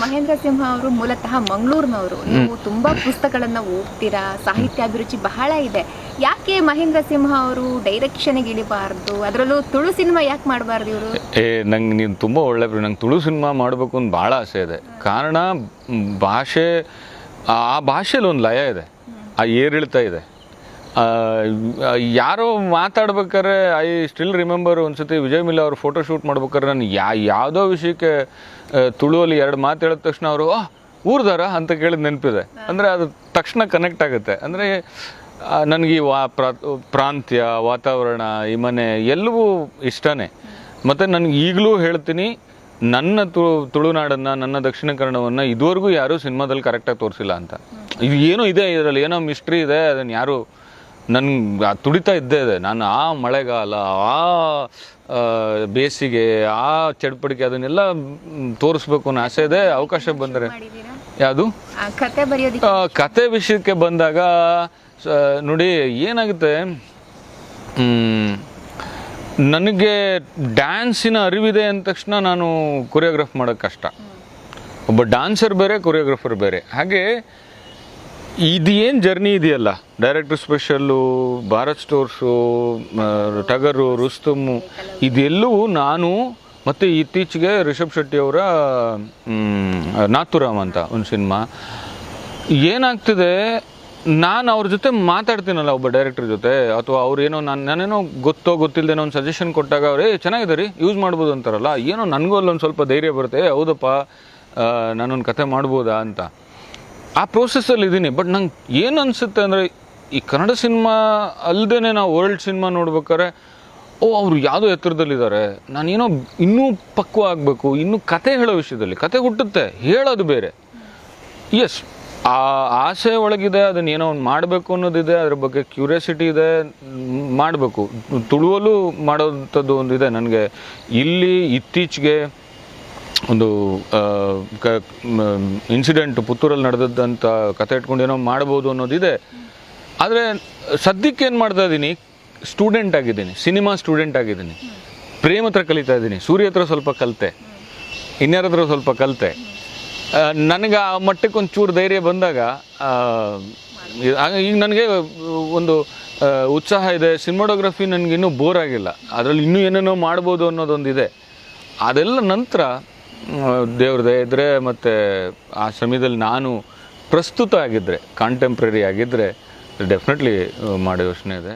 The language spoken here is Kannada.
ಮಹೇಂದ್ರ ಸಿಂಹ ಅವರು ಮೂಲತಃ ಮಂಗಳೂರಿನವರು. ನೀವು ತುಂಬಾ ಪುಸ್ತಕಗಳನ್ನ ಓದ್ತೀರಾ, ಸಾಹಿತ್ಯ ಅಭಿರುಚಿ ಬಹಳ ಇದೆ. ಯಾಕೆ ಮಹೇಂದ್ರ ಸಿಂಹ ಅವರು ಡೈರೆಕ್ಷನ್ಗೆ ಇಳಿಬಾರ್ದು, ಅದರಲ್ಲೂ ತುಳು ಸಿನಿಮಾ ಯಾಕೆ ಮಾಡಬಾರ್ದು ಇವರು? ನಂಗೆ ನೀನು ತುಂಬ ಒಳ್ಳೆ ನಂಗೆ ತುಳು ಸಿನಿಮಾ ಮಾಡಬೇಕು ಅಂತ ಭಾಳ ಆಸೆ ಇದೆ. ಕಾರಣ ಭಾಷೆ, ಆ ಭಾಷೆಯಲ್ಲಿ ಒಂದು ಲಯ ಇದೆ, ಆ ಏರಿಳಿತ ಇದೆ. ಯಾರೋ ಮಾತಾಡ್ಬೇಕಾದ್ರೆ ಐ ಸ್ಟಿಲ್ ರಿಮೆಂಬರ್ ಒಂದ್ಸತಿ ವಿಜಯ್ ಮಿಲ್ಲ ಅವ್ರು ಫೋಟೋ ಶೂಟ್ ಮಾಡ್ಬೇಕಾದ್ರೆ ನಾನು ಯಾವುದೋ ವಿಷಯಕ್ಕೆ ತುಳುವಲ್ಲಿ 2 ಮಾತು ಹೇಳಿದ ತಕ್ಷಣ ಅವರು ಊರ್ದಾರ ಅಂತ ಕೇಳಿದ ನೆನಪಿದೆ. ಅಂದರೆ ಅದು ತಕ್ಷಣ ಕನೆಕ್ಟ್ ಆಗುತ್ತೆ. ಅಂದರೆ ನನಗೆ ಈ ಪ್ರಾಂತ್ಯ, ವಾತಾವರಣ, ಈ ಮನೆ ಎಲ್ಲವೂ ಇಷ್ಟನೇ. ಮತ್ತು ನನಗೆ ಈಗಲೂ ಹೇಳ್ತೀನಿ, ನನ್ನ ತುಳುನಾಡನ್ನು, ನನ್ನ ದಕ್ಷಿಣ ಕನ್ನಡವನ್ನು ಇದುವರೆಗೂ ಯಾರೂ ಸಿನಿಮಾದಲ್ಲಿ ಕರೆಕ್ಟಾಗಿ ತೋರಿಸಿಲ್ಲ ಅಂತ. ಇದು ಏನೋ ಇದೆ, ಇದರಲ್ಲಿ ಏನೋ ಮಿಸ್ಟ್ರಿ ಇದೆ, ಅದನ್ನು ಯಾರು ನನ್ಗೆ ತುಡಿತಾ ಇದ್ದೇ ಇದೆ. ನಾನು ಆ ಮಳೆಗಾಲ, ಆ ಬೇಸಿಗೆ, ಆ ಚಡ್ಪಡಿಕೆ ಅದನ್ನೆಲ್ಲ ತೋರಿಸ್ಬೇಕು ಅನ್ನೋ ಆಸೆ ಇದೆ. ಅವಕಾಶ ಬಂದರೆ ಯಾವುದು ಕತೆ ವಿಷಯಕ್ಕೆ ಬಂದಾಗ ನೋಡಿ ಏನಾಗುತ್ತೆ, ನನಗೆ ಡ್ಯಾನ್ಸಿನ ಅರಿವಿದೆ ಅಂದ ತಕ್ಷಣ ನಾನು ಕೊರಿಯೋಗ್ರಾಫ್ ಮಾಡೋಕ್ಕೆ ಕಷ್ಟ. ಒಬ್ಬ ಡ್ಯಾನ್ಸರ್ ಬೇರೆ, ಕೊರಿಯೋಗ್ರಾಫರ್ ಬೇರೆ. ಹಾಗೆ ಇದೇನು ಜರ್ನಿ ಇದೆಯಲ್ಲ, ಡೈರೆಕ್ಟರ್ ಸ್ಪೆಷಲ್ಲು, ಭಾರತ್ ಸ್ಟೋರ್ಸು, ಟಗರು, ರುಸ್ತುಮು, ಇದೆಲ್ಲವೂ ನಾನು ಮತ್ತು ಇತ್ತೀಚೆಗೆ ರಿಷಬ್ ಶೆಟ್ಟಿ ಅವರ ನಾಥುರಾಮ್ ಅಂತ ಒಂದು ಸಿನಿಮಾ. ಏನಾಗ್ತಿದೆ, ನಾನು ಅವ್ರ ಜೊತೆ ಮಾತಾಡ್ತೀನಲ್ಲ ಒಬ್ಬ ಡೈರೆಕ್ಟರ್ ಜೊತೆ, ಅಥವಾ ಅವ್ರೇನೋ ನಾನೇನೋ ಗೊತ್ತಿಲ್ಲದೇನೋ ಒಂದು ಸಜೆಷನ್ ಕೊಟ್ಟಾಗ ಅವ್ರು ಚೆನ್ನಾಗಿದೆ ರೀ, ಯೂಸ್ ಮಾಡ್ಬೋದು ಅಂತಾರಲ್ಲ, ಏನೋ ನನಗೂ ಅಲ್ಲೊಂದು ಸ್ವಲ್ಪ ಧೈರ್ಯ ಬರುತ್ತೆ, ಹೌದಪ್ಪ ನಾನೊಂದು ಕತೆ ಮಾಡ್ಬೋದಾ ಅಂತ. ಆ ಪ್ರೋಸೆಸ್ಸಲ್ಲಿ ಇದ್ದೀನಿ. ಬಟ್ ನಂಗೆ ಏನು ಅನಿಸುತ್ತೆ ಅಂದರೆ, ಈ ಕನ್ನಡ ಸಿನಿಮಾ ಅಲ್ಲದೇ ನಾವು ವರ್ಲ್ಡ್ ಸಿನಿಮಾ ನೋಡ್ಬೇಕಾದ್ರೆ ಅವರು ಯಾವುದೋ ಎತ್ತರದಲ್ಲಿದ್ದಾರೆ, ನಾನೇನೋ ಇನ್ನೂ ಪಕ್ವ ಆಗಬೇಕು, ಇನ್ನೂ ಕತೆ ಹೇಳೋ ವಿಷಯದಲ್ಲಿ ಕತೆ ಹುಟ್ಟುತ್ತೆ, ಹೇಳೋದು ಬೇರೆ. ಎಸ್, ಆ ಆಸೆ ಒಳಗಿದೆ, ಅದನ್ನೇನೋ ಒಂದು ಮಾಡಬೇಕು ಅನ್ನೋದಿದೆ, ಅದ್ರ ಬಗ್ಗೆ ಕ್ಯೂರಿಯಾಸಿಟಿ ಇದೆ, ಮಾಡಬೇಕು. ತುಳುವಲ್ಲೂ ಮಾಡೋವಂಥದ್ದು ಒಂದಿದೆ ನನಗೆ. ಇಲ್ಲಿ ಇತ್ತೀಚೆಗೆ ಒಂದು ಇನ್ಸಿಡೆಂಟ್ ಪುತ್ತೂರಲ್ಲಿ ನಡೆದದ್ದಂಥ ಕತೆ ಇಟ್ಕೊಂಡು ಏನೋ ಮಾಡ್ಬೋದು ಅನ್ನೋದಿದೆ. ಆದರೆ ಸದ್ಯಕ್ಕೆ ಏನು ಮಾಡ್ತಾ ಇದ್ದೀನಿ, ಸ್ಟೂಡೆಂಟ್ ಆಗಿದ್ದೀನಿ, ಸಿನಿಮಾ ಸ್ಟೂಡೆಂಟ್ ಆಗಿದ್ದೀನಿ. ಪ್ರೇಮ್ ಹತ್ರ ಕಲಿತಾ ಇದ್ದೀನಿ, ಸೂರ್ಯ ಹತ್ರ ಸ್ವಲ್ಪ ಕಲಿತೆ, ಇನ್ಯಾರ ಹತ್ರ ಸ್ವಲ್ಪ ಕಲಿತೆ. ನನಗೆ ಆ ಮಟ್ಟಕ್ಕೆ ಒಂದು ಚೂರು ಧೈರ್ಯ ಬಂದಾಗ ಈಗ ನನಗೆ ಒಂದು ಉತ್ಸಾಹ ಇದೆ. ಸಿನಿಮಾಟೋಗ್ರಫಿ ನನಗೆ ಇನ್ನೂ ಬೋರ್ ಆಗಿಲ್ಲ, ಅದರಲ್ಲಿ ಇನ್ನೂ ಏನೇನೋ ಮಾಡ್ಬೋದು ಅನ್ನೋದೊಂದಿದೆ. ಅದೆಲ್ಲ ನಂತರ ದೇವ್ರ ದಯೆ ಇದ್ದರೆ ಮತ್ತು ಆ ಸಮಯದಲ್ಲಿ ನಾನು ಪ್ರಸ್ತುತ ಆಗಿದ್ದರೆ, ಕಾಂಟೆಂಪ್ರರಿ ಆಗಿದ್ದರೆ ಡೆಫಿನೆಟ್ಲಿ ಮಾಡೋ ಯೋಚನೆ ಇದೆ.